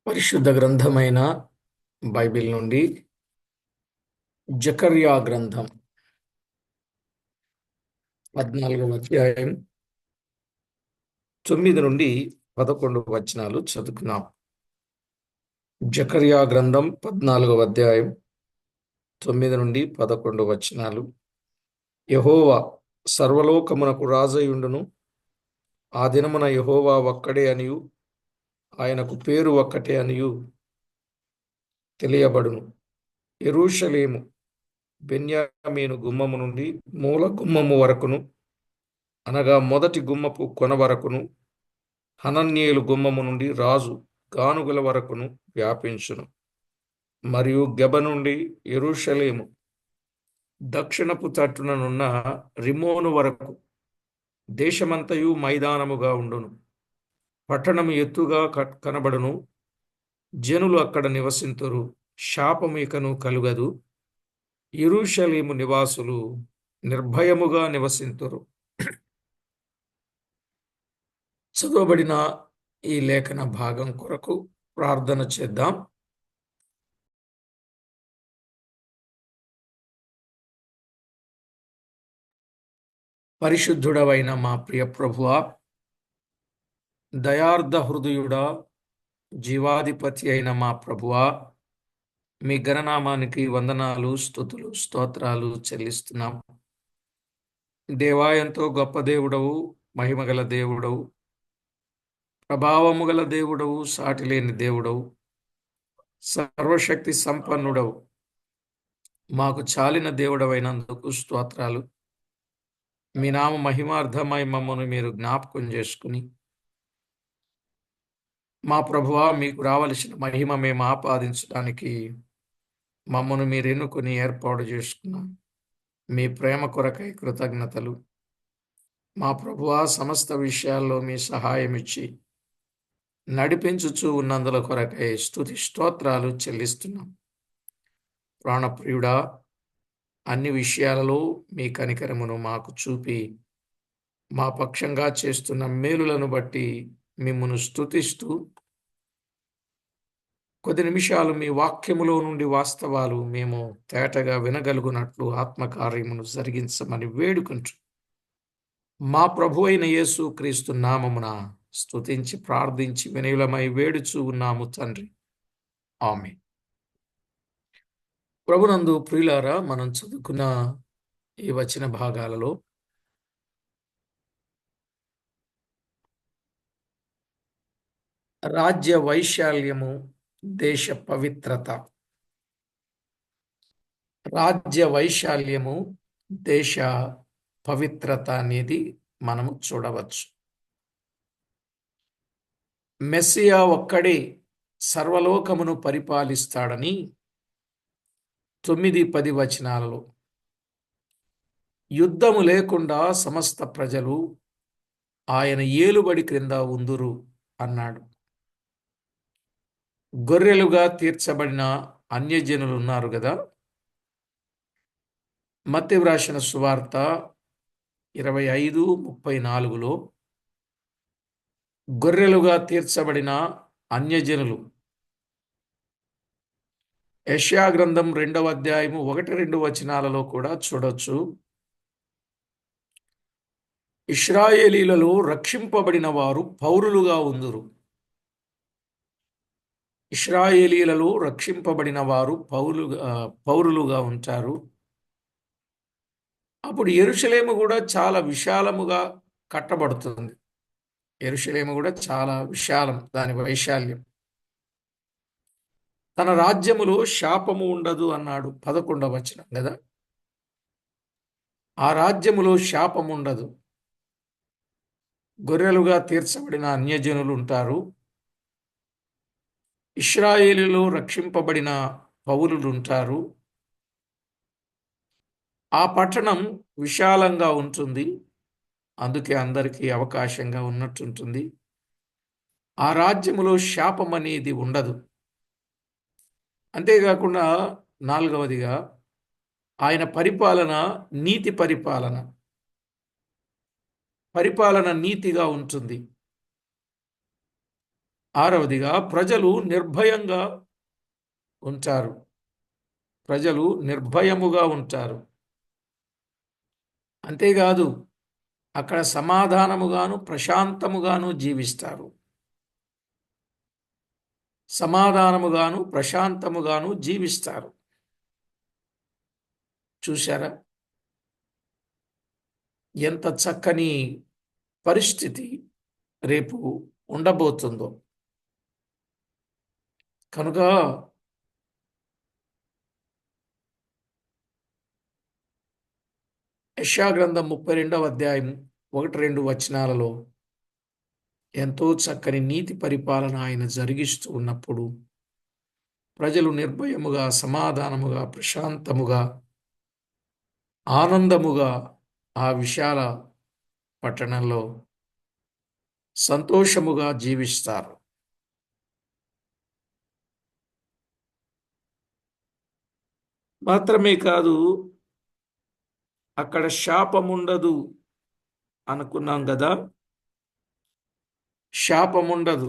పరిశుద్ధ గ్రంథమైన బైబిల్ నుండి జకర్యా గ్రంథం 14వ అధ్యాయం 9 నుండి 11 వచనాలు చదువుకున్నాం. జకర్యా గ్రంథం 14వ అధ్యాయం 9 నుండి 11 వచనాలు. యెహోవా సర్వలోకమునకు రాజయుండును. ఆ దినమున యెహోవా ఒక్కడే అనియు ఆయనకు పేరు ఒక్కటే అనియు తెలియబడును. యెరూషలేము బెన్యామీను గుమ్మము నుండి మూల గుమ్మము వరకును, అనగా మొదటి గుమ్మపు కొన వరకును, హనన్యేలు గుమ్మము నుండి రాజు గానుగల వరకును వ్యాపించును. మరియు గెబ నుండి యెరూషలేము దక్షిణపు తట్టుననున్న రిమోను వరకు దేశమంతయు మైదానముగా ఉండును. పట్టణము ఎత్తుగా కనబడును. జనులు అక్కడ నివసింతురు. శాపము ఇకను కలుగదు. యెరూషలేము నివాసులు నిర్భయముగా నివసింతురు. చదవబడిన ఈ లేఖన భాగం కొరకు ప్రార్థన చేద్దాం. పరిశుద్ధుడవైన మా ప్రియ ప్రభువా, దయార్ధ హృదయుడా, జీవాధిపతి అయిన మా ప్రభువా, మీ ఘననామానికి వందనాలు, స్తుతులు, స్తోత్రాలు చెల్లిస్తున్నాం. దేవా, ఎంతో గొప్ప దేవుడవు, మహిమగల దేవుడవు, ప్రభావము గల దేవుడవు, సాటిలేని దేవుడవు, సర్వశక్తి సంపన్నుడవు, మాకు చాలిన దేవుడవైనందుకు స్తోత్రాలు. మీ నామ మహిమార్థమై మమ్మను మీరు జ్ఞాపకం చేసుకుని, మా ప్రభువా, మీకు రావలసిన మహిమ మేము ఆపాదించడానికి మమ్మను మీరు ఎన్నుకొని ఏర్పాటు చేసుకున్నాం. మీ ప్రేమ కొరకై కృతజ్ఞతలు. మా ప్రభువా, సమస్త విషయాల్లో మీ సహాయం ఇచ్చి నడిపించుచూ ఉన్నందుల కొరకై స్తుతి స్తోత్రాలు చెల్లిస్తున్నాం. ప్రాణప్రియుడా, అన్ని విషయాలలో మీ కనికరమును మాకు చూపి మా పక్షంగా చేస్తున్న మేలులను బట్టి మిమ్మును స్తుతిస్తూ, కొద్ది నిమిషాలు మీ వాక్యములో నుండి వాస్తవాలు మేము తేటగా వినగలుగునట్లు ఆత్మకార్యమును జరిగించమని వేడుకుంటూ మా ప్రభు అయిన యేసు క్రీస్తు నామమున స్తుతించి ప్రార్థించి వినయులమై వేడుచూ ఉన్నాము తండ్రి. ఆమేన్. ప్రభునందు ప్రియులారా, మనం చదువుకున్న ఈ వచన భాగాలలో రాజ్య వైశాల్యము, దేశ పవిత్రత. రాజ్య వైశాల్యము, దేశ పవిత్రత అనేది మనము చూడవచ్చు. మెస్సియా ఒక్కడే సర్వలోకమును పరిపాలిస్తాడని 9-10 వచనాలలో, యుద్ధము లేకుండా సమస్త ప్రజలు ఆయన ఏలుబడి క్రింద ఉందురు అన్నాడు. గొర్రెలుగా తీర్చబడిన అన్యజనులు ఉన్నారు కదా. మత్తయి వ్రాసిన సువార్త 25:34లో గొర్రెలుగా తీర్చబడిన అన్యజనులు. యెషయా గ్రంథం 2వ అధ్యాయము 1-2 వచనాలలో కూడా చూడొచ్చు. ఇశ్రాయేలీలలో రక్షింపబడిన వారు పౌరులుగా ఉందురు. ఇశ్రాయేలీలలో రక్షింపబడిన వారు పౌరులుగా ఉంటారు. అప్పుడు యెరూషలేము కూడా చాలా విశాలముగా కట్టబడుతుంది. యెరూషలేము కూడా చాలా విశాలం, దాని వైశాల్యం. తన రాజ్యములో శాపము ఉండదు అన్నాడు 11వ వచనం కదా. ఆ రాజ్యములో శాపము ఉండదు. గొర్రెలుగా తీర్చబడిన అన్యజనులు ఉంటారు. ఇశ్రాయేలులో రక్షింపబడిన పౌరులు ఉంటారు. ఆ పట్టణం విశాలంగా ఉంటుంది, అందుకే అందరికీ అవకాశంగా ఉన్నట్టుంటుంది. ఆ రాజ్యములో శాపం అనేది ఉండదు. అంతేకాకుండా 4వదిగా ఆయన పరిపాలన నీతి పరిపాలన. పరిపాలన నీతిగా ఉంటుంది. ఆరవదిగా ప్రజలు నిర్భయంగా ఉంటారు. ప్రజలు నిర్భయముగా ఉంటారు. అంతేకాదు అక్కడ సమాధానముగాను ప్రశాంతముగాను జీవిస్తారు. సమాధానముగాను ప్రశాంతముగాను జీవిస్తారు. చూశారా ఎంత చక్కని పరిస్థితి రేపు ఉండబోతుందో. కనుక యెషయా గ్రంథం 32వ అధ్యాయం 1-2 వచనాలలో ఎంతో చక్కని నీతి పరిపాలన ఆయన జరిగిస్తూ ఉన్నప్పుడు ప్రజలు నిర్భయముగా, సమాధానముగా, ప్రశాంతముగా, ఆనందముగా ఆ విశాల పట్టణంలో సంతోషముగా జీవిస్తారు. మాత్రమే కాదు, అక్కడ శాపముండదు అనుకున్నాం కదా. శాపముండదు.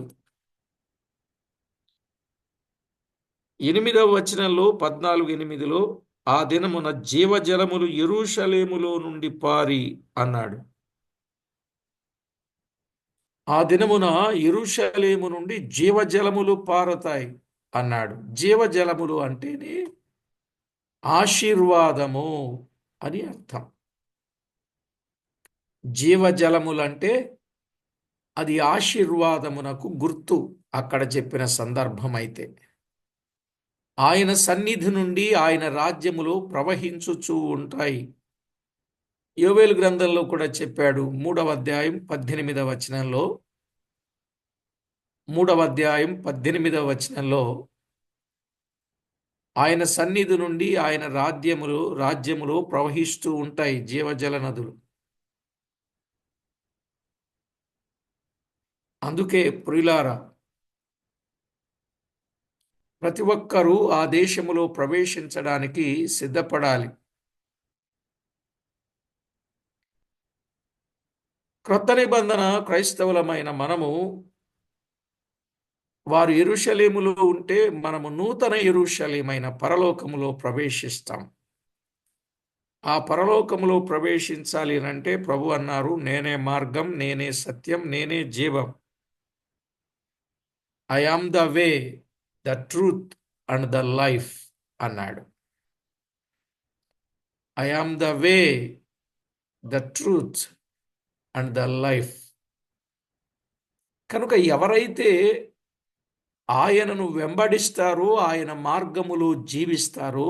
8వ వచనంలో 14:8లో ఆ దినమున జీవజలములు యెరూషలేములో నుండి పారి అన్నాడు. ఆ దినమున యెరూషలేము నుండి జీవజలములు పారతాయి అన్నాడు. జీవజలములు అంటేనే ఆశీర్వాదము అని అర్థం. జీవజలములంటే అది ఆశీర్వాదమునకు గుర్తు. అక్కడ చెప్పిన సందర్భం అయితే ఆయన సన్నిధి నుండి ఆయన రాజ్యములో ప్రవహించుచూ ఉంటాయి. యోవేలు గ్రంథంలో కూడా చెప్పాడు. 3వ అధ్యాయం 18వ వచనంలో 3వ అధ్యాయం 18వ వచనంలో ఆయన సన్నిధి నుండి ఆయన రాజ్యములో ప్రవహిస్తూ ఉంటాయి జీవజల నదులు. అందుకే ప్రియులారా, ప్రతి ఒక్కరూ ఆ దేశములో ప్రవేశించడానికి సిద్ధపడాలి. క్రొత్త నిబంధన క్రైస్తవులమైన మనము వారు యెరూషలేములో ఉంటే మనము నూతన యెరూషలేమైన పరలోకములో ప్రవేశిస్తాం. ఆ పరలోకములో ప్రవేశించాలి అంటే ప్రభు అన్నారు, నేనే మార్గం, నేనే సత్యం, నేనే జీవం. I am the way, the truth and the life అన్నాడు. I am the way, the truth and the life. కనుక ఎవరైతే ఆయనను వెంబడిస్తారో, ఆయన మార్గములో జీవిస్తారో,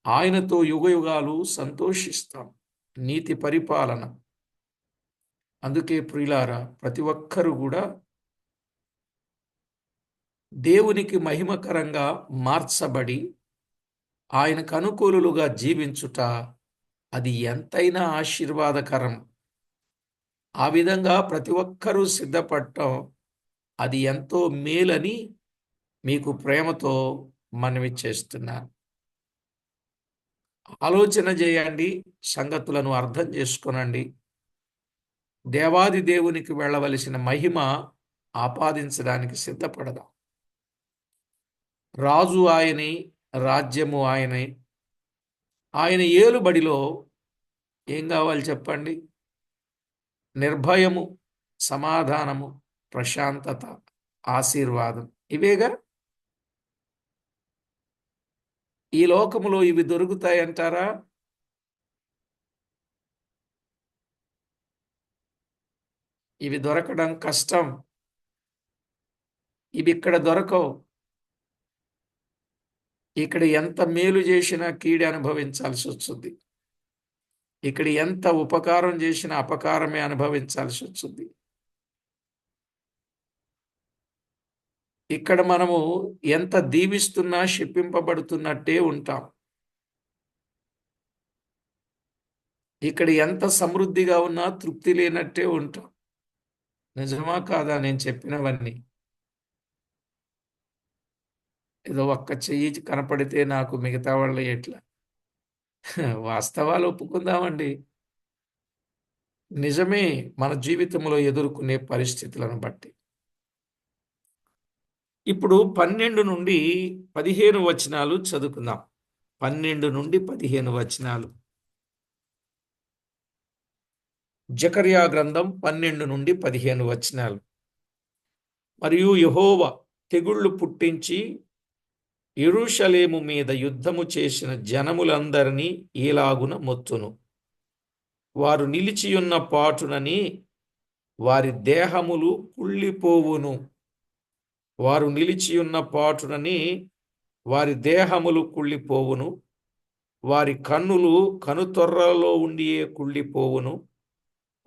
ఆయనతో యుగయుగాలు సంతోషిస్తాం. నీతి పరిపాలన. అందుకే ప్రియులారా, ప్రతి ఒక్కరూ కూడా దేవునికి మహిమకరంగా మార్చబడి ఆయనకు అనుకూలులుగా జీవించుట అది ఎంతైనా ఆశీర్వాదకరం. ఆ విధంగా ప్రతి ఒక్కరూ సిద్ధపడటం అది ఎంతో మేలని మీకు ప్రేమతో మనవి చేస్తున్నాను. ఆలోచన చేయండి, సంగతులను అర్థం చేసుకొనండి. దేవాది దేవునికి వెళ్ళవలసిన మహిమ ఆపాదించడానికి సిద్ధపడదాం. రాజు ఆయనే, రాజ్యము ఆయనే. ఆయన ఏలుబడిలో ఏం కావాలి చెప్పండి? నిర్భయము, సమాధానము, ప్రశాంతత, ఆశీర్వాదం. ఇవేగా ఈ లోకములో ఇవి దొరుకుతాయంటారా? ఇవి దొరకడం కష్టం. ఇవి ఇక్కడ దొరకవు. ఇక్కడ ఎంత మేలు చేసినా కీడు అనుభవించాల్సి వస్తుంది. ఇక్కడ ఎంత ఉపకారం చేసినా అపకారమే అనుభవించాల్సి వస్తుంది. ఇక్కడ మనము ఎంత దీవిస్తున్నా శపింపబడుతున్నట్టే ఉంటాం. ఇక్కడ ఎంత సమృద్ధిగా ఉన్నా తృప్తి లేనట్టే ఉంటాం. నిజమా కాదా నేను చెప్పినవన్నీ? ఏదో ఒక్క చెయ్యి కనపడితే నాకు మిగతా వాళ్ళు ఎట్లా? వాస్తవాలు ఒప్పుకుందామండి. నిజమే, మన జీవితంలో ఎదుర్కొనే పరిస్థితులను బట్టి. ఇప్పుడు 12 నుండి 15 వచనాలు చదువుకుందాం. 12 నుండి 15 వచనాలు. జకర్యా గ్రంథం 12 నుండి 15 వచనాలు. మరియు యెహోవా తెగుళ్లు పుట్టించి యెరూషలేము మీద యుద్ధము చేసిన జనములందరినీ ఈలాగున మొత్తును. వారు నిలిచియున్న పాటునని వారి దేహములు కుళ్ళిపోవును. వారు నిలిచియున్న పాటునని వారి దేహములు కుళ్ళిపోవును. వారి కన్నులు కనుతొర్రలలో ఉండియే కుళ్ళిపోవును.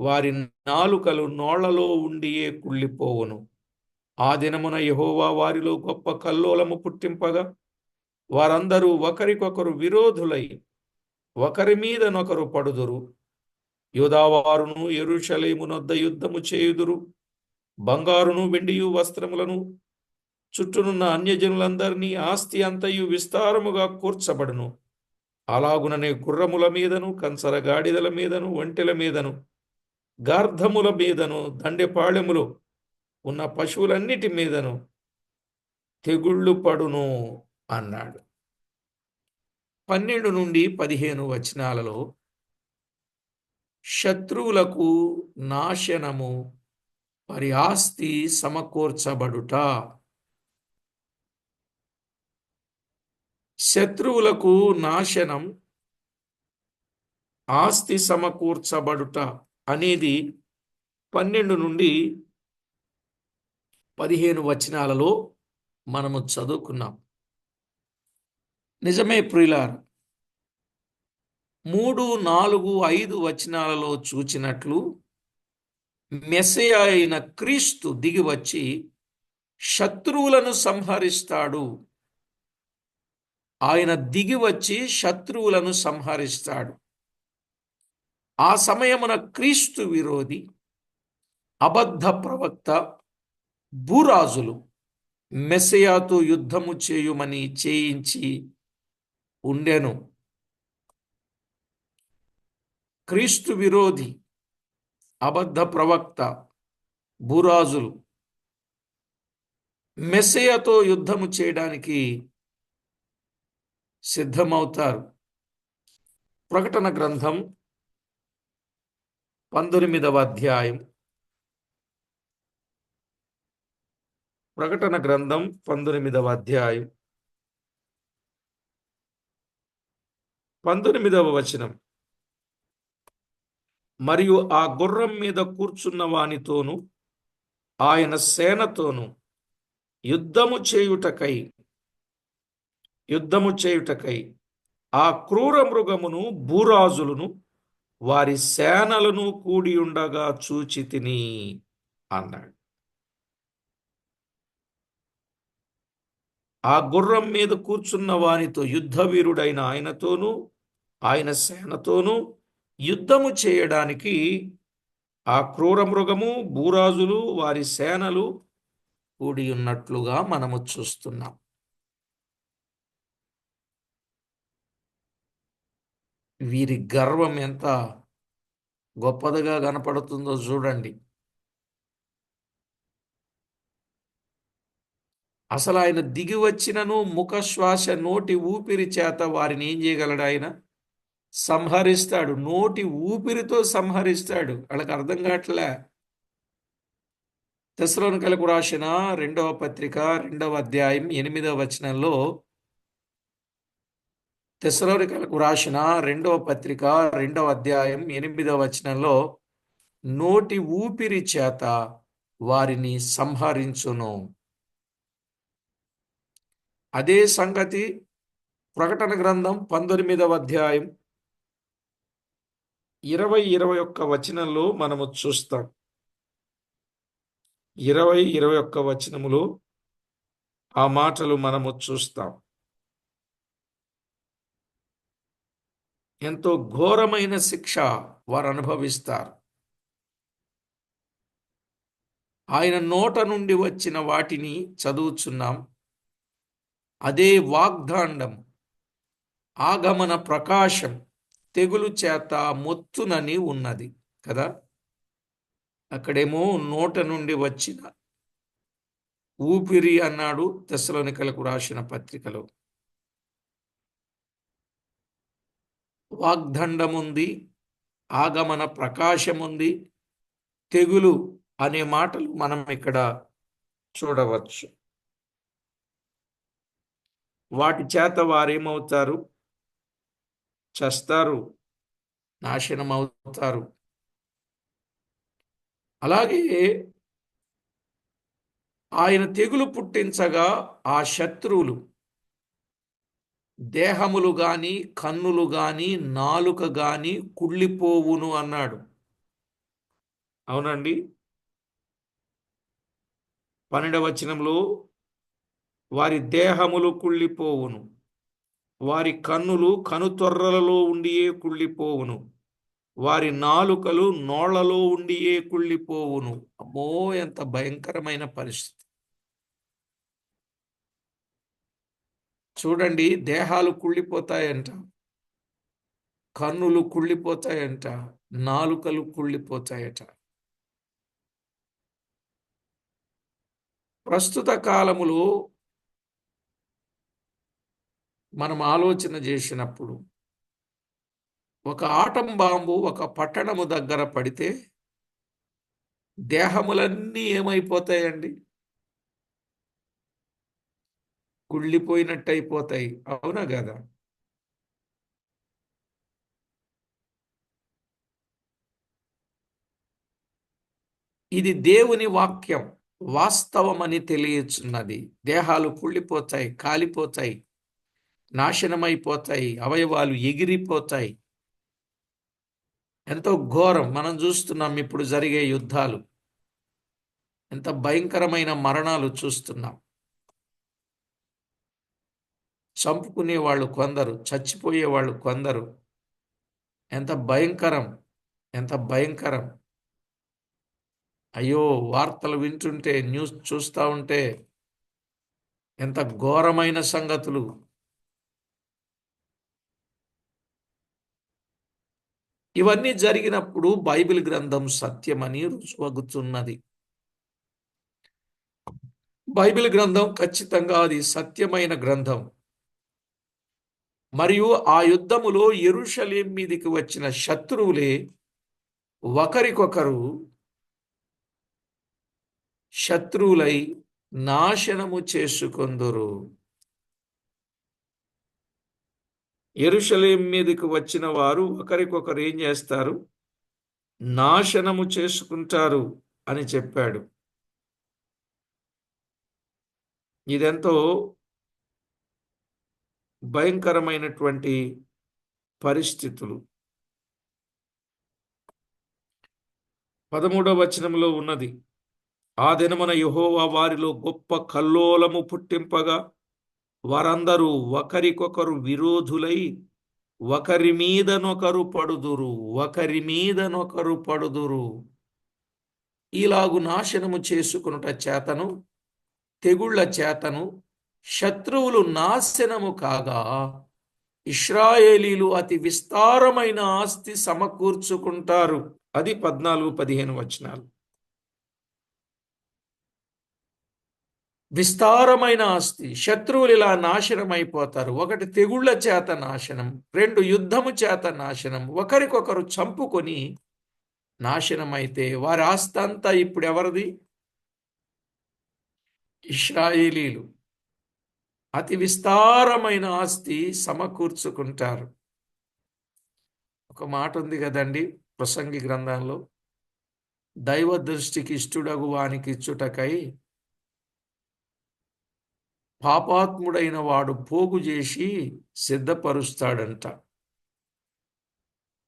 వారి నాలుకలు నోళ్లలో ఉండియే కుళ్ళిపోవును. ఆ దినమున యెహోవా వారిలో గొప్ప కల్లోలము పుట్టింపగా వారందరూ ఒకరికొకరు విరోధులై ఒకరి మీదనొకరు పడుదురు. యూదావారును యెరూషలేమునొద్ద యుద్ధము చేయుదురు. బంగారును వెండియు వస్త్రములను చుట్టూనున్న అన్యజనులందరినీ ఆస్తి అంతయు విస్తారముగా కూర్చబడును. అలాగుననే గుర్రముల మీదను కంచర గాడిదల మీదను ఒంటెల మీదను గార్ధముల మీదను దండెపాళెములో ఉన్న పశువులన్నిటి మీదను తెగుళ్ళు పడును అన్నాడు. 12 నుండి 15 వచనాలలో శత్రువులకు నాశనము, వారి ఆస్తి సమకూర్చబడుట. శత్రువులకు నాశనం, ఆస్తి సమకూర్చబడుట అనేది 12 నుండి 15 వచనాలలో మనము చదువుకున్నాం. నిజమే ప్రియులారా, 3, 4, 5 వచనాలలో చూచినట్లు మెస్సీయ అయిన క్రీస్తు దిగివచ్చి శత్రువులను సంహరిస్తాడు. ఆయన దిగివచ్చి శత్రువులను సంహరిస్తాడు. ఆ సమయమున క్రీస్తు విరోధి, అబద్ధ ప్రవక్త, భూరాజులు మెస్సీయాతో యుద్ధము చేయుమని చేయించి ఉండెను. క్రీస్తు విరోధి, అబద్ధ ప్రవక్త, భూరాజులు మెస్సీయాతో యుద్ధము చేయడానికి సిద్ధమవుతారు. ప్రకటన గ్రంథం 19వ అధ్యాయం. ప్రకటన గ్రంథం 19వ అధ్యాయం 19వ వచనం. మరియు ఆ గుర్రం మీద కూర్చున్న వానితోను ఆయన సేనతోను యుద్ధము చేయుటకై ఆ క్రూర మృగమును భూరాజులను వారి సేనలను కూడి ఉండగా చూచితిని అన్నాడు. ఆ గుర్రం మీద కూర్చున్న వానితో యుద్ధ వీరుడైన ఆయనతోనూ ఆయన సేనతోనూ యుద్ధము చేయడానికి ఆ క్రూర మృగము, భూరాజులు, వారి సేనలు కూడి ఉన్నట్లుగా మనము చూస్తున్నాం. వీరి గర్వం ఎంత గొప్పదిగా కనపడుతుందో చూడండి. అసలు ఆయన దిగి వచ్చినను ముఖ శ్వాస నోటి ఊపిరి చేత వారిని ఏం చేయగలడు? ఆయన సంహరిస్తాడు. నోటి ఊపిరితో సంహరిస్తాడు. వాళ్ళకి అర్థం కావట్లే. తెస్సలోనికైలకు రాసిన 2వ పత్రిక 2వ అధ్యాయం 8వ వచనంలో, తెస్సలోనికైలకు రాసిన 2వ పత్రిక 2వ అధ్యాయం 8వ వచనంలో నోటి ఊపిరి చేత వారిని సంహరించును. అదే సంగతి ప్రకటన గ్రంథం 19వ అధ్యాయం 20-21 వచనంలో మనము చూస్తాం. 20-21 వచనములో ఆ మాటలు మనము చూస్తాం. ఎంతో ఘోరమైన శిక్ష వారు అనుభవిస్తారు. ఆయన నోట నుండి వచ్చిన వాటిని చదువుచున్నాం. అదే వాగ్దాండం, ఆగమన ప్రకాశం తెగులు చేత మొత్తునని ఉన్నది కదా. అక్కడేమో నోట నుండి వచ్చిన ఊపిరి అన్నాడు తెస్సలోనికలకు రాసిన పత్రికలో. వాగ్దండముంది, ఆగమన ప్రకాశముంది, తెగులు అనే మాటలు మనం ఇక్కడ చూడవచ్చు. వాటి చేత వారేమవుతారు? చస్తారు, నాశనమవుతారు. అలాగే ఆయన తెగులు పుట్టించగా ఆ శత్రువులు దేహములు గాని, కన్నులు గాని, నాలుక గాని కుళ్ళిపోవును అన్నాడు. అవునండి. 12వ వచనంలో వారి దేహములు కుళ్ళిపోవును, వారి కన్నులు కనుతొర్రలలో ఉండియే కుళ్ళిపోవును, వారి నాలుకలు నోళ్లలో ఉండియే కుళ్ళిపోవును. అమ్మో, ఎంత భయంకరమైన పరిస్థితి! చూడండి, దేహాలు కుళ్ళిపోతాయంట, కన్నులు కుళ్ళిపోతాయంట, నాలుకలు కుళ్ళిపోతాయట. ప్రస్తుత కాలములో మనం ఆలోచన చేసినప్పుడు ఒక ఆటం బాంబు ఒక పట్టణము దగ్గర పడితే దేహములన్నీ ఏమైపోతాయండి? కుళ్ళిపోయినట్టు అయిపోతాయి. అవునా కదా? ఇది దేవుని వాక్యం వాస్తవమని తెలియచున్నది. దేహాలు కుళ్ళిపోతాయి, కాలిపోతాయి, నాశనమైపోతాయి, అవయవాలు ఎగిరిపోతాయి. ఎంతో ఘోరం. మనం చూస్తున్నాం ఇప్పుడు జరిగే యుద్ధాలు, ఎంత భయంకరమైన మరణాలు చూస్తున్నాం. చంపుకునే వాళ్ళు కొందరు, చచ్చిపోయే వాళ్ళు కొందరు. ఎంత భయంకరం! ఎంత భయంకరం! అయ్యో, వార్తలు వింటుంటే, న్యూస్ చూస్తూ ఉంటే ఎంత ఘోరమైన సంగతులు! ఇవన్నీ జరిగినప్పుడు బైబిల్ గ్రంథం సత్యమని రుజువగుతున్నది. బైబిల్ గ్రంథం ఖచ్చితంగా అది సత్యమైన గ్రంథం. మరియు ఆ యుద్ధములో యెరూషలేం మీదికి వచ్చిన శత్రువులే ఒకరికొకరు శత్రువులై నాశనము చేసుకొందురు. యెరూషలేం మీదకి వచ్చిన వారు ఒకరికొకరు ఏం చేస్తారు? నాశనము చేసుకుంటారు అని చెప్పాడు. ఇదెంతో భయంకరమైనటువంటి పరిస్థితులు. 13వ వచనంలో ఉన్నది, ఆ దినమున యెహోవా వారిలో గొప్ప కల్లోలము పుట్టింపగా వారందరూ ఒకరికొకరు విరోధులై ఒకరి మీదనొకరు పడుదురు, ఒకరి మీదనొకరు పడుదురు. ఇలాగు నాశనము చేసుకొనుట చేతను, తెగుళ్ల చేతను శత్రువులు నాశనము కాగా ఇశ్రాయేలీలు అతి విస్తారమైన ఆస్తి సమకూర్చుకుంటారు. అది 14-15 వచనాలు. విస్తారమైన ఆస్తి. శత్రువులు ఇలా నాశనం అయిపోతారు. ఒకటి తెగుళ్ల చేత నాశనం, రెండు యుద్ధము చేత నాశనం, ఒకరికొకరు చంపుకొని నాశనమైతే వారి ఆస్తి అంతా ఇప్పుడు ఎవరిది? ఇశ్రాయేలీలు అతి విస్తారమైన ఆస్తి సమకూర్చుకుంటారు. ఒక మాట ఉంది కదండి ప్రసంగి గ్రంథంలో, దైవ దృష్టికి ఇష్టుడగు వానికి ఇచ్చుటకై పాపాత్ముడైన వాడు పోగు చేసి సిద్ధపరుస్తాడంట.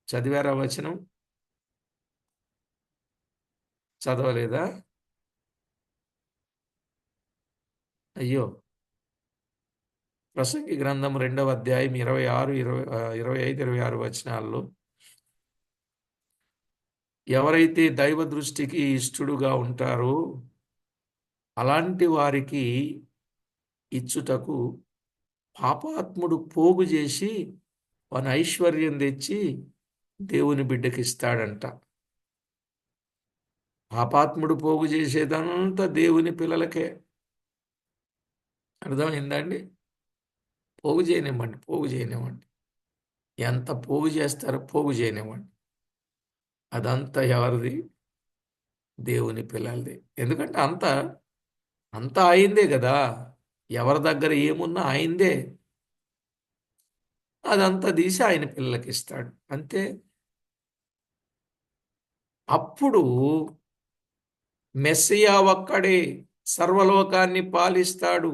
చదివారా వచనం? చదవలేదా? అయ్యో, ప్రసంగి గ్రంథం 2వ అధ్యాయం 25-26 వచనాల్లో ఎవరైతే దైవ దృష్టికి ఇష్టడుగా ఉంటారో అలాంటి వారికి ఇచ్చుటకు పాపాత్ముడు పోగు చేసి వాని ఐశ్వర్యం తెచ్చి దేవుని బిడ్డకి ఇస్తాడంట. పాపాత్ముడు పోగు చేసేదంతా దేవుని పిల్లలకే. అర్థమైందండి? పోగు చేయనివ్వండి, పోగు చేయనివ్వండి. ఎంత పోగు చేస్తారో పోగు చేయనివ్వండి. అదంతా ఎవరిది? దేవుని పిల్లలది. ఎందుకంటే అంతా ఆయిందే కదా! ఎవరి దగ్గర ఏమున్నా ఆయిందే. అదంతా తీసి ఆయన పిల్లలకిస్తాడు. అంతే. అప్పుడు మెస్సియా ఒక్కడే సర్వలోకాన్ని పాలిస్తాడు.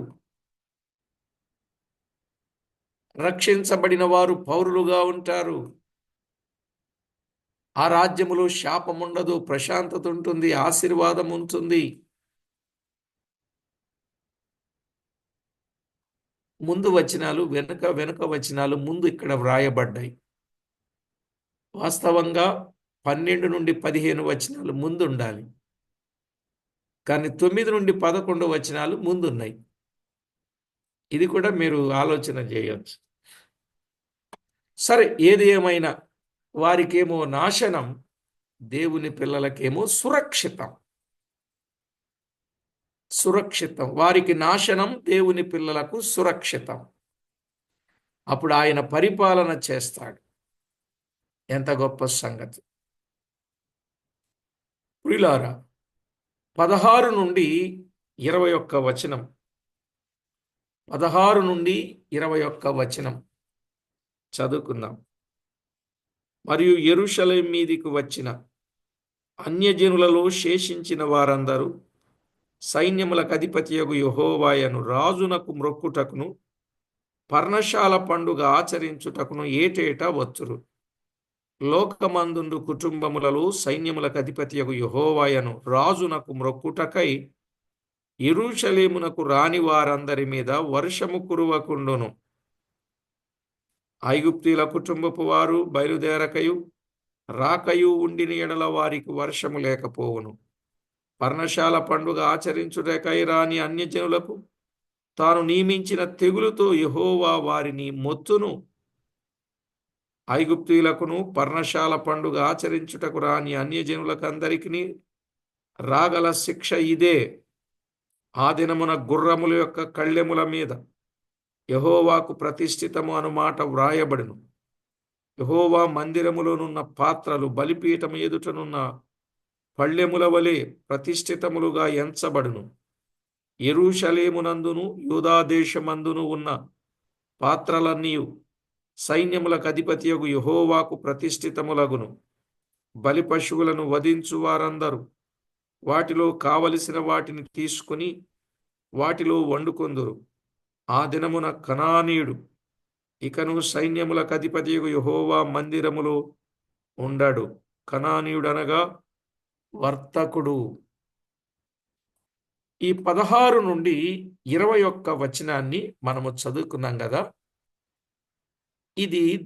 రక్షించబడిన వారు పౌరులుగా ఉంటారు. ఆ రాజ్యములో శాపముండదు, ప్రశాంతత ఉంటుంది, ఆశీర్వాదం ఉంటుంది. ముందు వచనాలు వెనుక వెనుక వచనాలు ముందు ఇక్కడ వ్రాయబడ్డాయి. వాస్తవంగా 12-15 వచనాలు ముందుండాలి. కానీ 9-11 వచనాలు ముందున్నాయి. ఇది కూడా మీరు ఆలోచన చేయొచ్చు. సరే, ఏది ఏమైనా వారికేమో నాశనం, దేవుని పిల్లలకేమో సురక్షితం. సురక్షితం. వారికి నాశనం, దేవుని పిల్లలకు సురక్షితం. అప్పుడు ఆయన పరిపాలన చేస్తాడు. ఎంత గొప్ప సంగతి! ప్రియులారా, 16-21 వచనం. 16-21 వచనం చదువుకుందాం. మరియు యెరూషలేము మీదికి వచ్చిన అన్యజనులలో శేషించిన వారందరూ సైన్యములకు అధిపతియగు యెహోవాయను రాజునకు మ్రొక్కుటకును పర్ణశాల పండుగ ఆచరించుటకును ఏటేటా వచ్చురు. లోకమందుండు కుటుంబములలో సైన్యములకు అధిపతియగు యెహోవాయను రాజునకు మ్రొక్కుటకై యెరూషలేమునకు రాని వారందరి మీద వర్షము కురువకుండును. ఐగుప్తీల కుటుంబపు వారు బయలుదేరకయు రాకయు ఉండిన ఎడల వారికి వర్షము లేకపోవును. పర్ణశాల పండుగ ఆచరించుటకై రాని అన్యజనులకు తాను నియమించిన తెగులుతో యెహోవా వారిని మొత్తును. ఐగుప్తీయులకును పర్ణశాల పండుగ ఆచరించుటకు రాని అన్యజనులకందరికీ రాగల శిక్ష ఇదే. ఆ దినమున గుర్రముల యొక్క కళ్ళెముల మీద యెహోవాకు ప్రతిష్ఠితము అనుమాట వ్రాయబడును. యెహోవా మందిరములోనున్న పాత్రలు బలిపీఠము ఎదుటనున్న పళ్ళెముల వలె ప్రతిష్ఠితములుగా ఎంచబడును. యెరూషలేమునందును యూదాదేశమందును ఉన్న పాత్రలన్నీ సైన్యములకు అధిపతియగు యెహోవాకు ప్రతిష్ఠితములగును. బలి పశువులను వధించు వారందరూ వాటిలో కావలసిన వాటిని తీసుకుని వాటిలో వండుకొందురు. ఆ దినమున కనానీయుడు ఇకను సైన్యములకు అధిపతియగు యెహోవా మందిరములో ఉండడు. కనానీయుడనగా వర్తకుడు. ఈ 16-21 వచనాన్ని మనము చదువుకున్నాం కదా.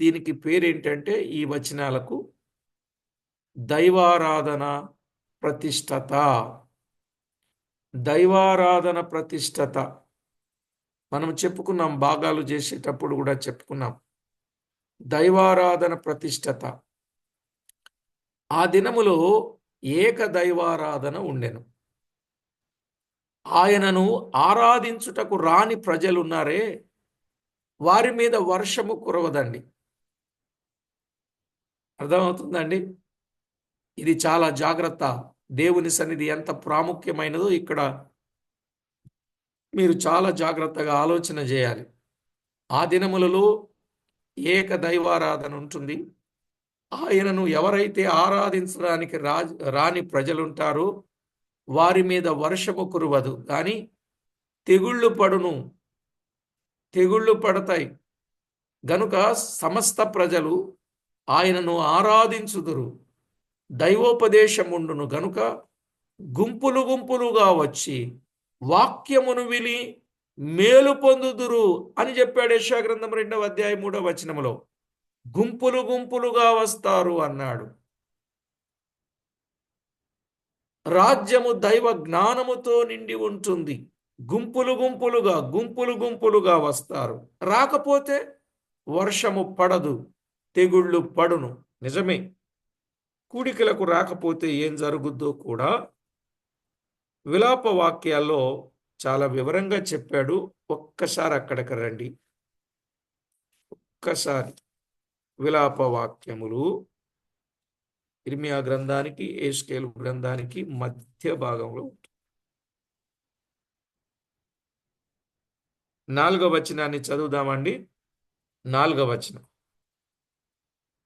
దీనికి పేరేంటంటే ఈ వచనాలకు దైవారాధన ప్రతిష్టత. దైవారాధన ప్రతిష్టత మనం చెప్పుకున్నాం, భాగాలు చేసేటప్పుడు కూడా చెప్పుకున్నాం. దైవారాధన ప్రతిష్టత. ఆ దినములో ఏక దైవారాధన ఉండెను. ఆయనను ఆరాధించుటకు రాని ప్రజలున్నారే, వారి మీద వర్షము కురవదండి. అర్థమవుతుందండి? ఇది చాలా జాగ్రత్త. దేవుని సన్నిధి ఎంత ప్రాముఖ్యమైనదో ఇక్కడ మీరు చాలా జాగ్రత్తగా ఆలోచన చేయాలి. ఆ దినములలో ఏక దైవారాధన ఉంటుంది. ఆయనను ఎవరైతే ఆరాధించడానికి రాని ప్రజలుంటారో వారి మీద వర్షము కురవదు, కానీ తెగుళ్ళు పడును. తెగుళ్ళు పడతాయి. గనుక సమస్త ప్రజలు ఆయనను ఆరాధించుదురు. దైవోపదేశముండును గనుక గుంపులు గుంపులుగా వచ్చి వాక్యమును విని మేలు పొందుదురు అని చెప్పాడు యెషయా గ్రంథం 2వ అధ్యాయం 3వ వచనములో. గుంపులు గుంపులుగా వస్తారు అన్నాడు. రాజ్యము దైవ జ్ఞానముతో నిండి ఉంటుంది. గుంపులు గుంపులుగా వస్తారు. రాకపోతే వర్షము పడదు, తెగుళ్ళు పడును. నిజమే. కూడికలకు రాకపోతే ఏం జరుగుద్దో కూడా విలాప వాక్యాల్లో చాలా వివరంగా చెప్పాడు. ఒక్కసారి అక్కడికి రండి. ఒక్కసారి విలాప వాక్యములు ఇర్మియా గ్రంథానికి యెహెజ్కేలు గ్రంథానికి మధ్య భాగంలో ఉంటుంది. 4వ వచనాన్ని చదువుదామండి. 4వ వచనం.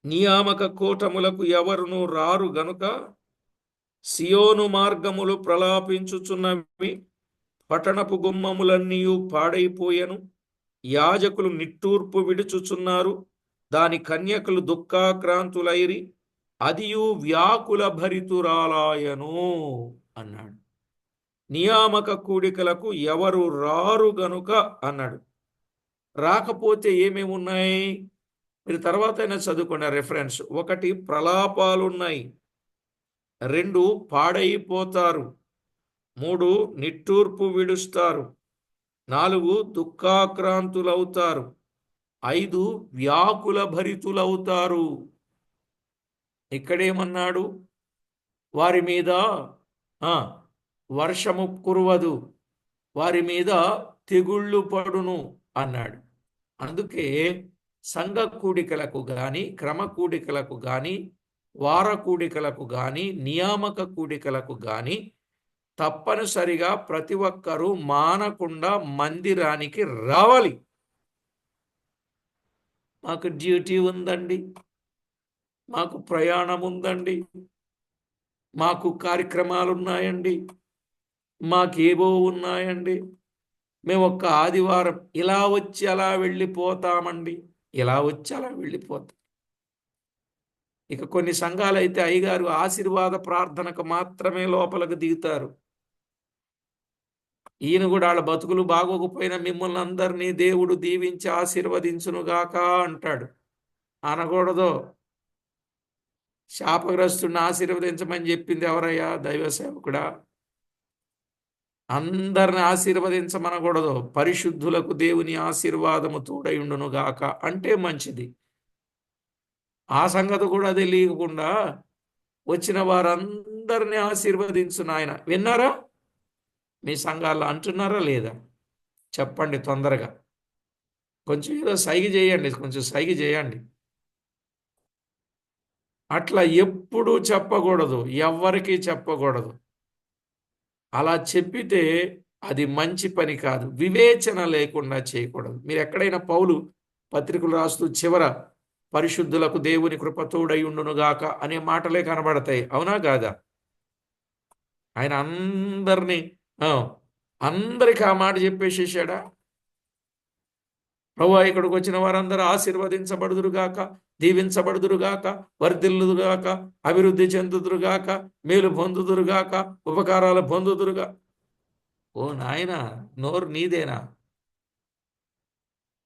నియామక కూటములకు ఎవరును రారు గనుక సియోను మార్గములు ప్రలాపించుచున్నవి, పట్టణపు గుమ్మములన్నీయు పాడైపోయెను, యాజకులు నిట్టూర్పు విడుచుచున్నారు, దాని కన్యకలు దుఃఖాక్రాంతులైరి, అదియు వ్యాకుల భరితురాలాయను అన్నాడు. నియామక కూడికలకు ఎవరు రారు గనుక అన్నాడు. రాకపోతే ఏమేమి ఉన్నాయి? మీరు తర్వాత అయినా చదువుకున్న రెఫరెన్స్. 1 ప్రలాపాలున్నాయి, 2 పాడైపోతారు, 3 నిట్టూర్పు విడుస్తారు, 4 దుఃఖాక్రాంతులవుతారు, 5 వ్యాకుల భరితులవుతారు. ఇక్కడేమన్నాడు? వారి మీద వర్షము కురవదు, వారి మీద తెగుళ్ళు పడును అన్నాడు. అందుకే సంఘ కూడికలకు గాని, క్రమ కూడికలకు గాని, వార కూడికలకు గాని, నియామక కూడికలకు గాని తప్పనిసరిగా ప్రతి ఒక్కరూ మానకుండా మందిరానికి రావాలి. మాకు డ్యూటీ ఉందండి, మాకు ప్రయాణం ఉందండి, మాకు కార్యక్రమాలు ఉన్నాయండి, మాకేవో ఉన్నాయండి, మేము ఒక్క ఆదివారం ఇలా వచ్చి అలా వెళ్ళిపోతామండి, ఇలా వచ్చి అలా వెళ్ళిపోతాం. ఇక కొన్ని సంఘాలు అయితే అయ్యగారు ఆశీర్వాద ప్రార్థనకు మాత్రమే లోపలికి దిగుతారు. ఈయన కూడా వాళ్ళ బతుకులు బాగోకపోయినా మిమ్మల్ని అందరినీ దేవుడు దీవించి ఆశీర్వదించునుగాక అంటాడు. అనకూడదు. శాపగ్రస్తుడిని ఆశీర్వదించమని చెప్పింది ఎవరయ్యా? దైవ సేవకుడా? అందరిని ఆశీర్వదించమనకూడదు. పరిశుద్ధులకు దేవుని ఆశీర్వాదము తోడయుండును గాక అంటే మంచిది. ఆ సంగతి కూడా తెలియకుండా వచ్చిన వారందరినీ ఆశీర్వదించు నాయన. విన్నారా? మీ సంఘాల్లో అంటున్నారా లేదా? చెప్పండి తొందరగా. కొంచెం ఏదో సైగ చేయండి, కొంచెం సైగ చేయండి. అట్లా ఎప్పుడూ చెప్పకూడదు, ఎవ్వరికీ చెప్పకూడదు. అలా చెప్పితే అది మంచి పని కాదు. వివేచన లేకుండా చేయకూడదు. మీరు ఎక్కడైనా పౌలు పత్రికలు రాస్తూ చివర పరిశుద్ధులకు దేవుని కృప తోడై ఉండునుగాక అనే మాటలే కనబడతాయి. అవునా కాదా? ఆయన అందరికి ఆ మాట చెప్పేసేసాడా? ప్రభువా, ఇక్కడికి వచ్చిన వారందరూ ఆశీర్వదించబడుదురుగాక, దీవించబడుదురుగాక, వర్ధిల్లుదురుగాక, అభివృద్ధి చెందుదురుగాక, మేలు పొందుదురుగాక, ఉపకారాలు పొందుదురుగా. ఓ నాయన, నోరు నీదేనా?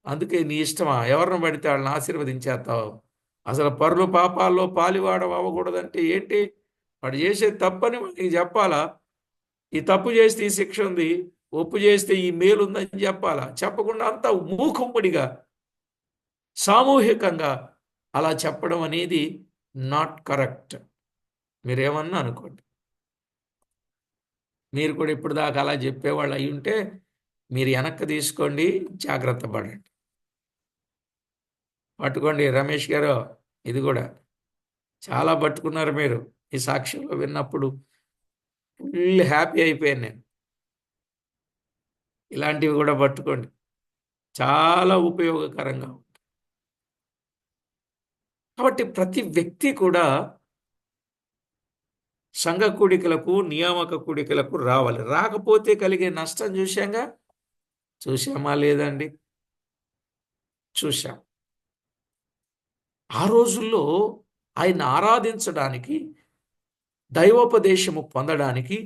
అందుకే నీ ఇష్టమా? ఎవరిని పడితే వాళ్ళని ఆశీర్వదించేస్తావు? అసలు పరులు పాపాల్లో పాలివాడ అవ్వకూడదంటే ఏంటి? వాడు చేసేది తప్పని వాడికి చెప్పాలా? ఈ తప్పు చేస్తే ఈ శిక్ష ఉంది, ఒప్పు చేస్తే ఈ మేలు ఉందని చెప్పాలా? చెప్పకుండా అంతా మూకుమ్మడిగా సామూహికంగా అలా చెప్పడం అనేది నాట్ కరెక్ట్. మీరేమన్నా అనుకోండి. మీరు కూడా ఇప్పుడు దాకా అలా చెప్పేవాళ్ళు అయి ఉంటే మీరు వెనక్కి తీసుకోండి, జాగ్రత్త పడండి. పట్టుకోండి రమేష్ గారు, ఇది కూడా చాలా పట్టుకున్నారు మీరు. ఈ సాక్ష్యంలో విన్నప్పుడు ఫుల్ హ్యాపీ అయిపోయాను నేను. ఇలాంటివి కూడా పట్టుకోండి, చాలా ఉపయోగకరంగా ఉంటుంది. కాబట్టి ప్రతి వ్యక్తి కూడా సంఘ కూడికలకు, నియామక కూడికలకు రావాలి. రాకపోతే కలిగే నష్టం చూశామా లేదండి? చూశాం. ఆ రోజుల్లో ఆయన ఆరాధించడానికి, దైవోపదేశము పొందడానికి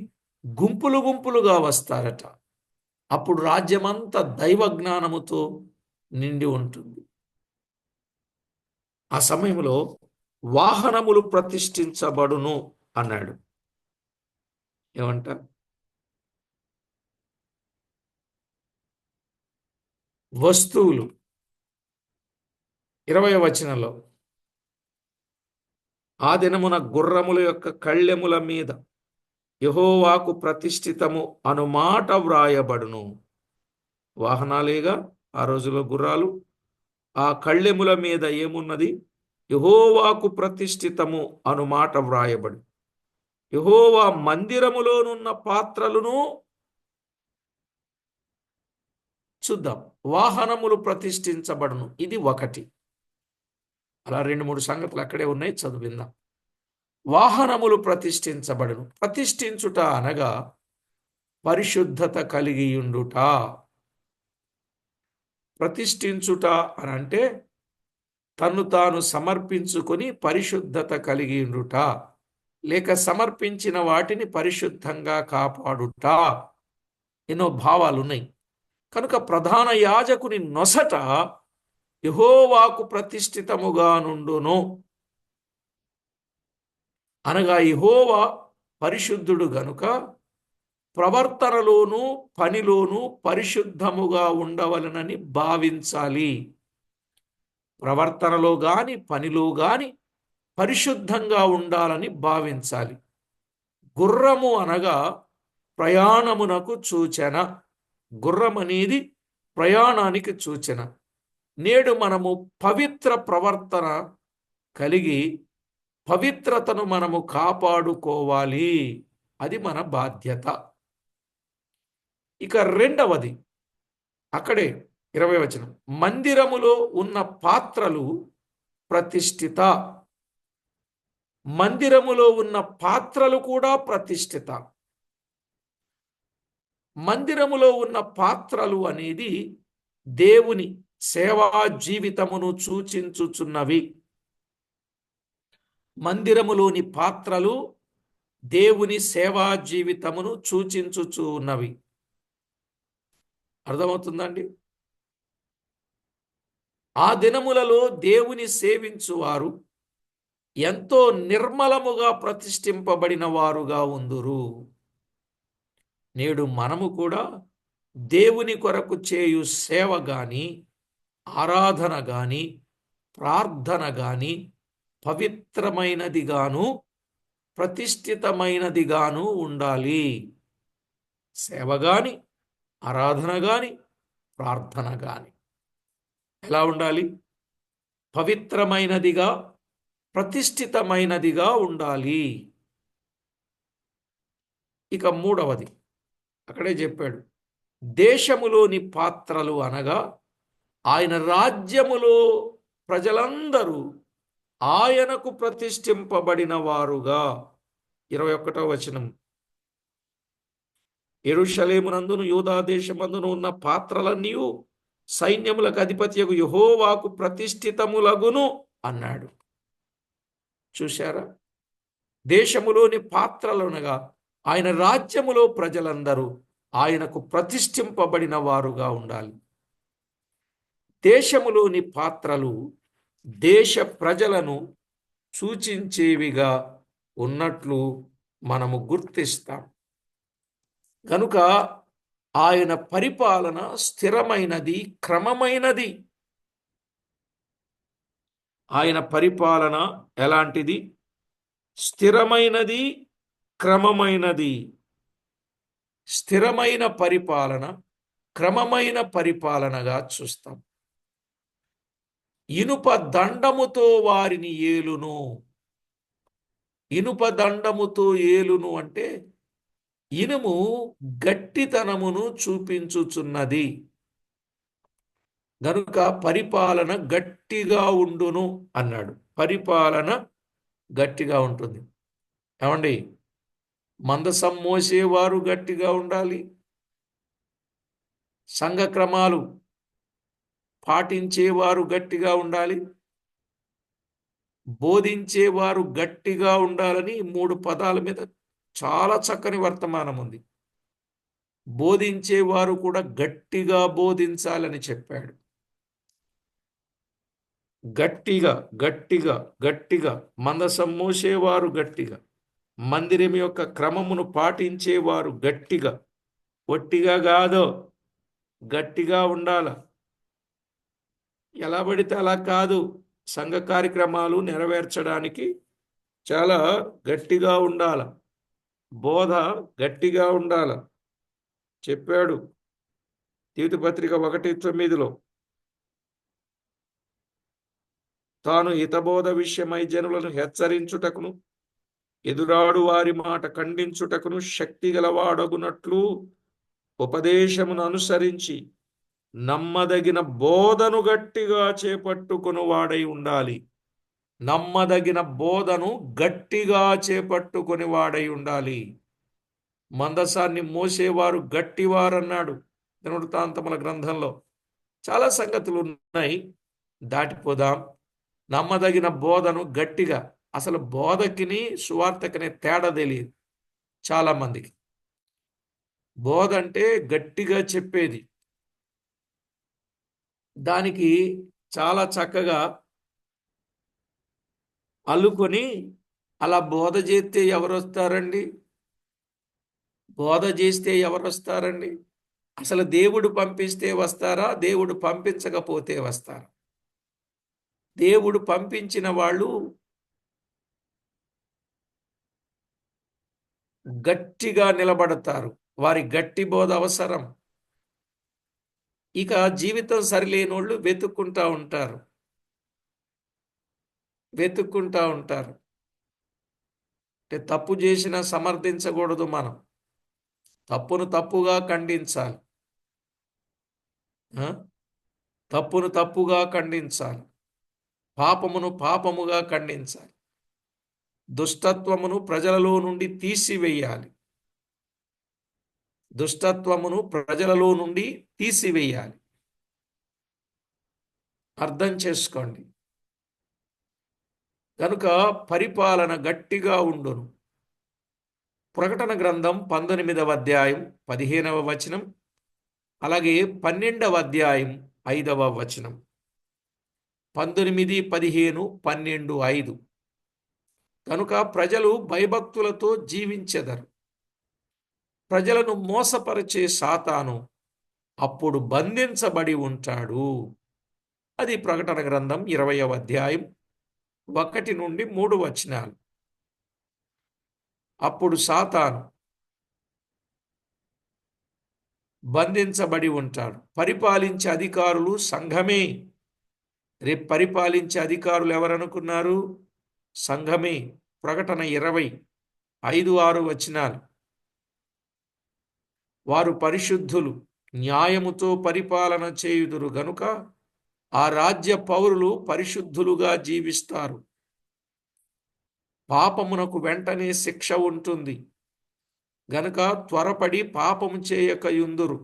గుంపులు గుంపులుగా వస్తారట. అప్పుడు రాజ్యమంతా దైవ జ్ఞానముతో నిండి ఉంటుంది. ఆ సమయంలో వాహనములు ప్రతిష్ఠించబడును అన్నాడు. ఏమంట? వస్తువులు 20వ వచనంలో, ఆ దినమున గుర్రముల యొక్క కళ్ళెముల మీద యెహోవాకు ప్రతిష్ఠితము అను మాట వ్రాయబడును. వాహనాలేగా ఆ రోజుల్లో గుర్రాలు. ఆ కళ్ళెముల మీద ఏమున్నది? యెహోవాకు ప్రతిష్ఠితము అను మాట వ్రాయబడు. యెహోవా మందిరములోనున్న పాత్రలను చూద్దాం. వాహనములు ప్రతిష్ఠించబడును. ఇది ఒకటి. అలా 2, 3 సంగతులు అక్కడే ఉన్నాయి, చదివిందాం. వాహనములు ప్రతిష్ఠించబడును. ప్రతిష్ఠించుట అనగా పరిశుద్ధత కలిగియుండుట. ప్రతిష్ఠించుట అనంటే తన్ను తాను సమర్పించుకొని పరిశుద్ధత కలిగియుండుట, లేక సమర్పించిన వాటిని పరిశుద్ధంగా కాపాడుట. ఎన్నో భావాలున్నాయి. కనుక ప్రధాన యాజకుని నొసట యెహోవాకు ప్రతిష్ఠితముగా నుండును. అనగా యెహోవా పరిశుద్ధుడు గనుక ప్రవర్తనలోను పనిలోను పరిశుద్ధముగా ఉండవలనని భావించాలి. ప్రవర్తనలో గాని పనిలో గాని పరిశుద్ధంగా ఉండాలని భావించాలి. గుర్రము అనగా ప్రయాణమునకు సూచన. గుర్రం అనేది ప్రయాణానికి సూచన. నేడు మనము పవిత్ర ప్రవర్తన కలిగి పవిత్రతను మనము కాపాడుకోవాలి. అది మన బాధ్యత. ఇక రెండవది, అక్కడే 20వ వచనం, మందిరములో ఉన్న పాత్రలు ప్రతిష్ఠిత. మందిరములో ఉన్న పాత్రలు కూడా ప్రతిష్ఠిత. మందిరములో ఉన్న పాత్రలు అనేది దేవుని సేవా జీవితమును సూచించుచున్నవి. మందిరములోని పాత్రలు దేవుని సేవా జీవితమును సూచించుచు ఉన్నవి. అర్థమవుతుందండి? ఆ దినములలో దేవుని సేవించువారు ఎంతో నిర్మలముగా ప్రతిష్ఠింపబడిన వారుగా ఉందురు. నేడు మనము కూడా దేవుని కొరకు చేయు సేవ గాని, ఆరాధన గాని, ప్రార్థన గాని పవిత్రమైనదిగాను ప్రతిష్ఠితమైనదిగాను ఉండాలి. సేవ గాని, ఆరాధన గాని, ప్రార్థన గాని ఎలా ఉండాలి? పవిత్రమైనదిగా, ప్రతిష్ఠితమైనదిగా ఉండాలి. ఇక మూడవది, అక్కడే చెప్పాడు, దేశములోని పాత్రలు అనగా ఆయన రాజ్యములో ప్రజలందరూ ఆయనకు ప్రతిష్ఠింపబడిన వారుగా. 21వ వచనం, యెరూషలేమునందును యూదా దేశమందును ఉన్న పాత్రలన్నీ సైన్యములకు అధిపతియగు యెహోవాకు ప్రతిష్ఠితములగును అన్నాడు. చూశారా? దేశములోని పాత్రలనగా ఆయన రాజ్యములో ప్రజలందరూ ఆయనకు ప్రతిష్ఠింపబడిన వారుగా ఉండాలి. దేశములోని పాత్రలు దేశ ప్రజలను సూచించేవిగా ఉన్నట్లు మనము గుర్తిస్తాం. కనుక ఆయన పరిపాలన స్థిరమైనది, క్రమమైనది. ఆయన పరిపాలన ఎలాంటిది? స్థిరమైనది, క్రమమైనది. స్థిరమైన పరిపాలన, క్రమమైన పరిపాలనగా చూస్తాం. ఇనుప దండముతో వారిని ఏలును. ఇనుప దండముతో ఏలును అంటే ఇనుము గట్టితనమును చూపించుచున్నది. గనుక పరిపాలన గట్టిగా ఉండును అన్నాడు. పరిపాలన గట్టిగా ఉంటుంది. ఏమండి? మందసం మోసేవారు గట్టిగా ఉండాలి. సంఘ క్రమాలు పాటించేవారు గట్టిగా ఉండాలి. బోధించేవారు గట్టిగా ఉండాలని 3 పదాల మీద చాలా చక్కని వర్తమానం ఉంది. బోధించేవారు కూడా గట్టిగా బోధించాలని చెప్పాడు. గట్టిగా గట్టిగా గట్టిగా, మందసం మోసేవారు గట్టిగా, మందిరం యొక్క క్రమమును పాటించేవారు గట్టిగా, ఒట్టిగా కాదు, గట్టిగా ఉండాల. ఎలా పడితే అలా కాదు. సంఘ కార్యక్రమాలు నెరవేర్చడానికి చాలా గట్టిగా ఉండాల. బోధ గట్టిగా ఉండాల. చెప్పాడు తీతు పత్రిక 1:9 తాను హితబోధ విషయమై జనులను హెచ్చరించుటకును ఎదురాడు వారి మాట ఖండించుటకును శక్తి గలవాడగునట్లు ఉపదేశమును అనుసరించి నమ్మదగిన బోధను గట్టిగా చేపట్టుకుని వాడై ఉండాలి. నమ్మదగిన బోధను గట్టిగా చేపట్టుకుని వాడై ఉండాలి. మందసాన్ని మోసేవారు గట్టివారన్నాడు దినవృత్తాంతముల గ్రంథంలో. చాలా సంగతులు ఉన్నాయి, దాటిపోదాం. నమ్మదగిన బోధను గట్టిగా, అసలు బోధకిని సువార్తకిని తేడా తెలియదు చాలా మందికి. బోధ అంటే గట్టిగా చెప్పేది. దానికి చాలా చక్కగా అల్లుకొని అలా బోధ చేస్తే ఎవరు వస్తారండి? బోధ చేస్తే ఎవరు వస్తారండి? అసలు దేవుడు పంపిస్తే వస్తారా? దేవుడు పంపించకపోతే వస్తారా? దేవుడు పంపించిన వాళ్ళు గట్టిగా నిలబడతారు. వారి గట్టి బోధ అవసరం. ఇక జీవితం సరిలేనోళ్ళు వెతుక్కుంటా ఉంటారు. అంటే తప్పు చేసినా సమర్థించకూడదు. మనం తప్పును తప్పుగా ఖండించాలి. తప్పును తప్పుగా ఖండించాలి. పాపమును పాపముగా ఖండించాలి. దుష్టత్వమును ప్రజలలో నుండి తీసివేయాలి. అర్థం చేసుకోండి. కనుక పరిపాలన గట్టిగా ఉండును. ప్రకటన గ్రంథం 19వ అధ్యాయం 15వ వచనం, అలాగే 12వ అధ్యాయం 5వ వచనం. 19, 15, 12, 5. కనుక ప్రజలు భయభక్తులతో జీవించెదరు. ప్రజలను మోసపరిచే సాతాను అప్పుడు బంధించబడి ఉంటాడు. అది ప్రకటన గ్రంథం 20వ అధ్యాయం 1 నుండి 3 వచనాలు. అప్పుడు సాతాను బంధించబడి ఉంటాడు. పరిపాలించే అధికారులు సంఘమే. రేపు పరిపాలించే అధికారులు ఎవరనుకున్నారు? సంఘమే. ప్రకటన 20, 5, 6 వచనాలు. వారు పరిశుద్ధులు, న్యాయముతో పరిపాలన చేయుదురు గనుక ఆ రాజ్య పౌరులు పరిశుద్ధులుగా జీవిస్తారు. పాపమునకు వెంటనే శిక్ష ఉంటుంది గనుక త్వరపడి పాపము చేయకయుందురు.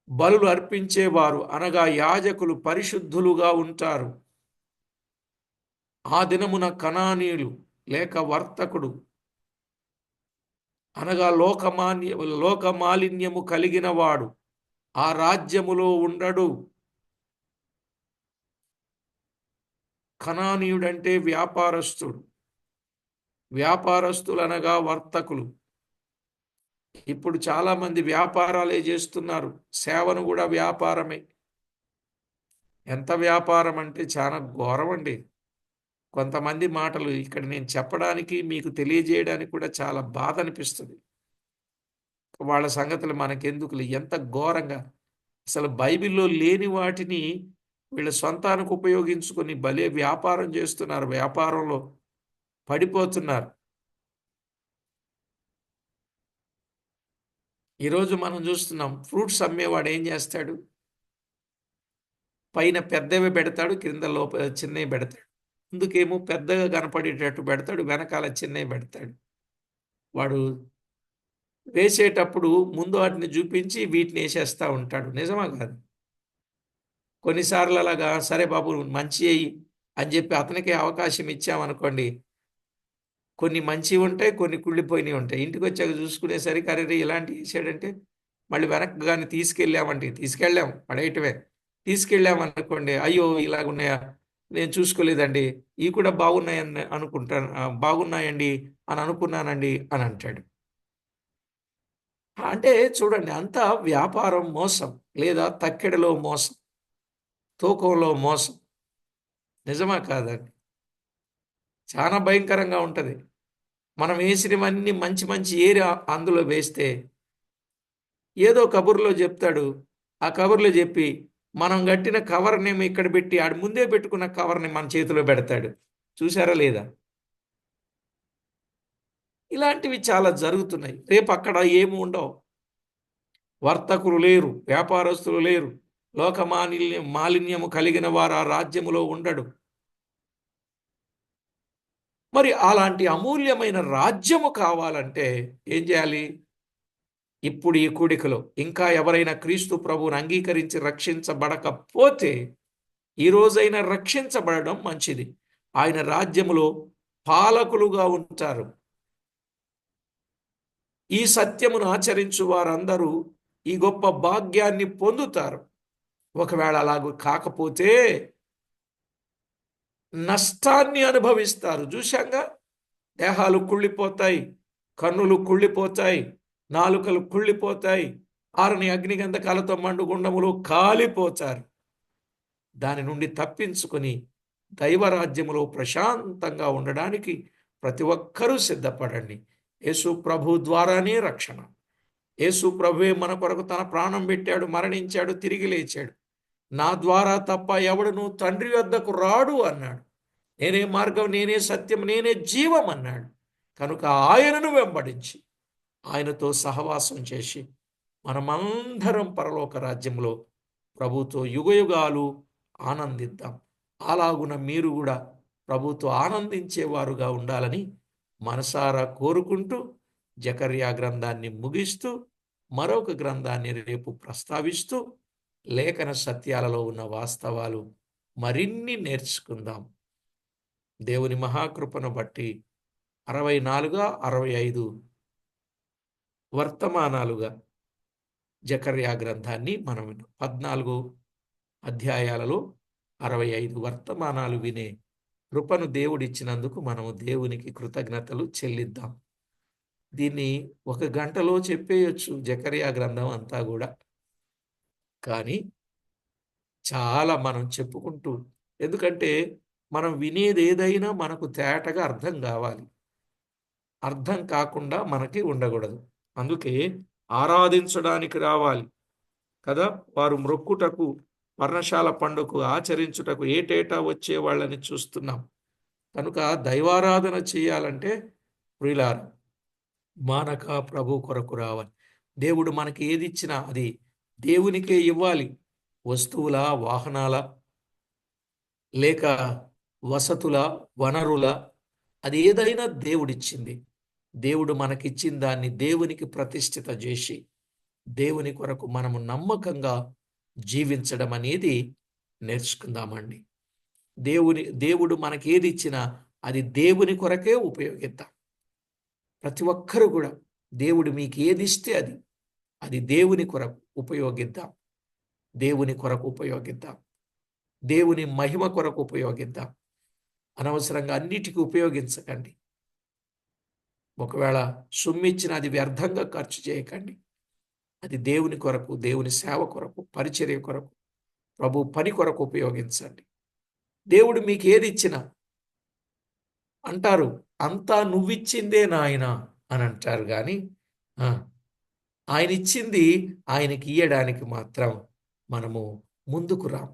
బలులు అర్పించేవారు అనగా యాజకులు పరిశుద్ధులుగా ఉంటారు. ఆ దినమున కనానీయులు లేక వర్తకుడు అనగా లోకమాలిన్యము కలిగిన వాడు ఆ రాజ్యములో ఉండడు. కనానీయుడంటే వ్యాపారస్తులు అనగా వర్తకులు. ఇప్పుడు చాలా మంది వ్యాపారాలే చేస్తున్నారు. సేవను కూడా వ్యాపారమే. ఎంత వ్యాపారం అంటే చాలా ఘోరం అండి. కొంతమంది మాటలు ఇక్కడ నేను చెప్పడానికి, మీకు తెలియజేయడానికి కూడా చాలా బాధ అనిపిస్తుంది. వాళ్ళ సంగతులు మనకెందుకులే. ఎంత ఘోరంగా అసలు బైబిల్లో లేని వాటిని వీళ్ళ సొంతానికి ఉపయోగించుకొని భలే వ్యాపారం చేస్తున్నారు. వ్యాపారంలో పడిపోతున్నారు. ఈరోజు మనం చూస్తున్నాం, ఫ్రూట్స్ అమ్మేవాడు ఏం చేస్తాడు? పైన పెద్దవి పెడతాడు, కింద చిన్నవి పెడతాడు. అందుకేమో పెద్దగా కనపడేటట్టు పెడతాడు, వెనకాల చిన్నవి పెడతాడు. వాడు వేసేటప్పుడు ముందు వాటిని చూపించి వీటిని వేసేస్తూ ఉంటాడు. నిజమా కాదు? కొన్నిసార్లు అలాగా సరే బాబు మంచి అయ్యి అని చెప్పి అతనికి అవకాశం ఇచ్చామనుకోండి, కొన్ని మంచివి ఉంటాయి, కొన్ని కుళ్ళిపోయినవి ఉంటాయి. ఇంటికి వచ్చాక చూసుకునేసరికి అరే ఇలాంటివి వేసాడంటే మళ్ళీ వెనక్కి కానీ తీసుకెళ్ళాం పడేయటమే. తీసుకెళ్ళామనుకోండి, అయ్యో ఇలాగున్నాయా, నేను చూసుకోలేదండి, ఇవి కూడా బాగున్నాయని అనుకుంటాను, బాగున్నాయండి అని అనుకున్నానండి అని అంటాడు. అంటే చూడండి, అంతా వ్యాపారం మోసం, లేదా తక్కెడలో మోసం, తూకంలో మోసం. నిజమా కాదండి? చాలా భయంకరంగా ఉంటుంది. మనం వేసినవన్నీ మంచి మంచి ఏరి అందులో వేస్తే ఏదో కబుర్లో చెప్తాడు. ఆ కబుర్లో చెప్పి మనం కట్టిన కవర్నేమో ఇక్కడ పెట్టి ఆడు ముందే పెట్టుకున్న కవర్ని మన చేతిలో పెడతాడు. చూసారా లేదా? ఇలాంటివి చాలా జరుగుతున్నాయి. రేపు అక్కడ ఏమి ఉండవు. వర్తకులు లేరు, వ్యాపారస్తులు లేరు, మాలిన్యము కలిగిన వారు ఆ రాజ్యములో ఉండడు. మరి అలాంటి అమూల్యమైన రాజ్యము కావాలంటే ఏం చేయాలి? ఇప్పుడు ఈ కూడికలో ఇంకా ఎవరైనా క్రీస్తు ప్రభువుని అంగీకరించి రక్షించబడకపోతే ఈ రోజైనా రక్షించబడడం మంచిది. ఆయన రాజ్యములో పాలకులుగా ఉంటారు. ఈ సత్యమును ఆచరించు వారందరూ ఈ గొప్ప భాగ్యాన్ని పొందుతారు. ఒకవేళ అలాగూ కాకపోతే నష్టాన్ని అనుభవిస్తారు. చూశాంగా, దేహాలు కుళ్ళిపోతాయి, కన్నులు కుళ్ళిపోతాయి, నాలుకలు కుళ్ళిపోతాయి, ఆరని అగ్నిగంధకాలతో మండుగుండములు కాలిపోతారు. దాని నుండి తప్పించుకొని దైవరాజ్యములో ప్రశాంతంగా ఉండడానికి ప్రతి ఒక్కరూ సిద్ధపడండి. యేసు ప్రభు ద్వారానే రక్షణ. యేసు ప్రభువే మన కొరకు తన ప్రాణం పెట్టాడు, మరణించాడు, తిరిగి లేచాడు. నా ద్వారా తప్ప ఎవడును తండ్రి వద్దకు రాడు అన్నాడు. నేనే మార్గం, నేనే సత్యం, నేనే జీవం అన్నాడు. కనుక ఆయనను వెంబడించి ఆయనతో సహవాసం చేసి మనమందరం పరలోక రాజ్యంలో ప్రభుతో యుగయుగాలు ఆనందిద్దాం. అలాగున మీరు కూడా ప్రభుతో ఆనందించేవారుగా ఉండాలని మనసారా కోరుకుంటూ జకర్యా గ్రంథాన్ని ముగిస్తూ మరొక గ్రంథాన్ని రేపు ప్రస్తావిస్తూ లేఖన సత్యాలలో ఉన్న వాస్తవాలు మరిన్ని నేర్చుకుందాం. దేవుని మహాకృపను బట్టి 64 65 వర్తమానాలుగా జకర్యా గ్రంథాన్ని మనం 14 అధ్యాయాలలో 65 వర్తమానాలు వినే కృపను దేవుడిచ్చినందుకు మనము దేవునికి కృతజ్ఞతలు చెల్లిద్దాం. దీన్ని 1 గంటలో చెప్పేయొచ్చు జకర్యా గ్రంథం అంతా కూడా. కానీ చాలా మనం చెప్పుకుంటూ, ఎందుకంటే మనం వినేది ఏదైనా మనకు తేటగా అర్థం కావాలి. అర్థం కాకుండా మనకి ఉండకూడదు. అందుకే ఆరాధించడానికి రావాలి కదా. వారు మ్రొక్కుటకు, పర్ణశాల పండుగకు ఆచరించుటకు ఏటేటా వచ్చే వాళ్ళని చూస్తున్నాం. కనుక దైవారాధన చేయాలంటే ప్రియులారా మానక ప్రభు కొరకు రావాలి. దేవుడు మనకి ఏది ఇచ్చినా అది దేవునికే ఇవ్వాలి. వస్తువుల, వాహనాల, లేక వసతుల, వనరుల, అది ఏదైనా దేవుడిచ్చింది. దేవుడు మనకిచ్చిన దాన్ని దేవునికి ప్రతిష్ఠిత చేసి దేవుని కొరకు మనము నమ్మకంగా జీవించడం అనేది నేర్చుకుందామండి. దేవుడు మనకి ఏది ఇచ్చినా అది దేవుని కొరకే ఉపయోగిద్దాం. ప్రతి ఒక్కరూ కూడా దేవుడు మీకు ఏది ఇస్తే అది దేవుని కొరకు ఉపయోగిద్దాం. దేవుని కొరకు ఉపయోగిద్దాం. దేవుని మహిమ కొరకు ఉపయోగిద్దాం. అనవసరంగా అన్నిటికీ ఉపయోగించకండి. ఒకవేళ సొమ్మిచ్చిన అది వ్యర్థంగా ఖర్చు చేయకండి. అది దేవుని కొరకు, దేవుని సేవ కొరకు, పరిచర్య కొరకు, ప్రభు పని కొరకు ఉపయోగించండి. దేవుడు మీకు ఏది ఇచ్చినా అంటారు, అంతా నువ్విచ్చిందే నాయన అని అంటారు. కానీ ఆయన ఇచ్చింది ఆయనకి ఇయ్యడానికి మాత్రం మనము ముందుకు రాం.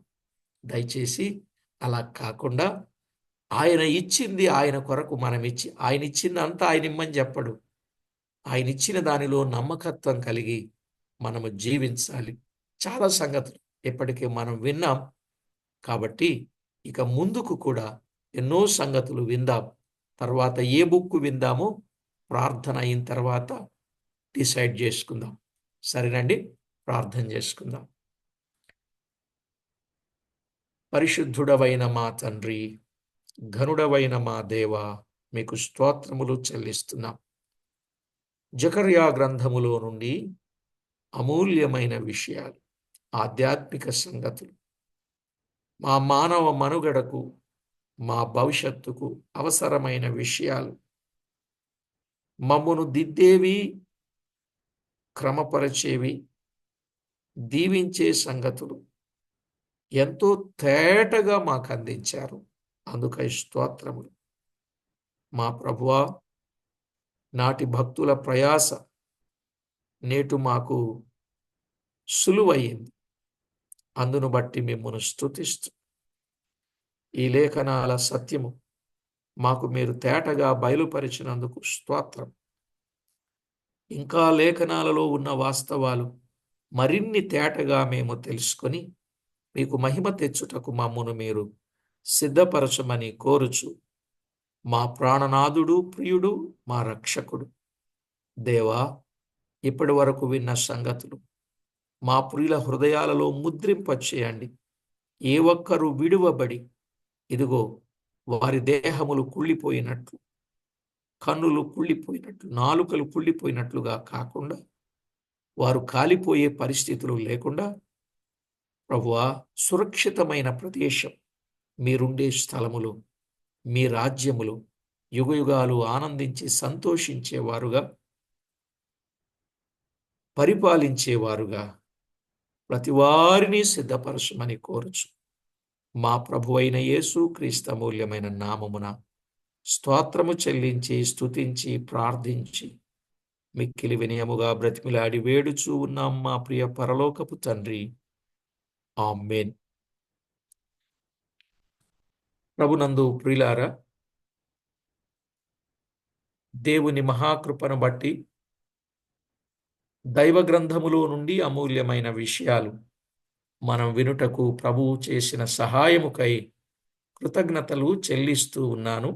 దయచేసి అలా కాకుండా ఆయన ఇచ్చింది ఆయన కొరకు మనం ఇచ్చి, ఆయన ఇచ్చింది అంతా ఆయన ఇమ్మని చెప్పడు. ఆయన ఇచ్చిన దానిలో నమ్మకత్వం కలిగి మనము జీవించాలి. చాలా సంగతులు ఇప్పటికే మనం విన్నాం. కాబట్టి ఇక ముందుకు కూడా ఎన్నో సంగతులు విందాం. తర్వాత ఏ బుక్ విందామో ప్రార్థన అయిన తర్వాత డిసైడ్ చేసుకుందాం. సరేనండి, ప్రార్థన చేసుకుందాం. పరిశుద్ధుడవైన మా తండ్రి, ఘనుడవైన మా దేవ, మీకు స్తోత్రములు చెల్లిస్తున్నాం. జకర్యా గ్రంథములో నుండి అమూల్యమైన విషయాలు, ఆధ్యాత్మిక సంగతులు, మా మానవ మనుగడకు, మా భవిష్యత్తుకు అవసరమైన విషయాలు, మమ్మును దిద్దేవి, క్రమపరచేవి, దీవించే సంగతులు ఎంతో తేటగా మాకు అందించారు. అందుకై స్తోత్రములు. మా ప్రభువా, నాటి భక్తుల ప్రయాస నేటు మాకు సులువయ్యింది. అందును బట్టి మిమ్మును స్తుతిస్తూ ఈ లేఖనాల సత్యము మాకు మీరు తేటగా బయలుపరిచినందుకు స్తోత్రం. ఇంకా లేఖనాలలో ఉన్న వాస్తవాలు మరిన్ని తేటగా మేము తెలుసుకొని మీకు మహిమ తెచ్చుటకు మమ్మును మీరు సిద్ధపరచమని కోరుచు మా ప్రాణనాథుడు, ప్రియుడు, మా రక్షకుడు దేవా, ఇప్పటి వరకు విన్న సంగతులు మా ప్రియుల హృదయాలలో ముద్రింపచేయండి. ఏ ఒక్కరు విడువబడి ఇదిగో వారి దేహములు కుళ్ళిపోయినట్లు, కన్నులు కుళ్ళిపోయినట్లు, నాలుకలు కుళ్ళిపోయినట్లుగా కాకుండా వారు కాలిపోయే పరిస్థితులు లేకుండా ప్రభువా, సురక్షితమైన ప్రదేశం, మీరుండే స్థలములో, మీ రాజ్యములో యుగయుగాలు ఆనందించి సంతోషించేవారుగా, పరిపాలించేవారుగా ప్రతివారిని సిద్ధపరచమని కోరుచు మా ప్రభువైన యేసు క్రీస్తు అమూల్యమైన నామమున స్తోత్రము చెల్లించి స్తుతించి ప్రార్థించి మిక్కిలి వినయముగా బ్రతిమిలాడి వేడుచూ ఉన్నాం మా ప్రియ పరలోకపు తండ్రి. ఆమేన్. ప్రభునందు ప్రియులారా, దేవుని మహాకృపను బట్టి దైవ గ్రంథములో నుండి అమూల్యమైన విషయాలు మనం వినుటకు ప్రభువు చేసిన సహాయముకై కృతజ్ఞతలు చెల్లిస్తూ ఉన్నాను.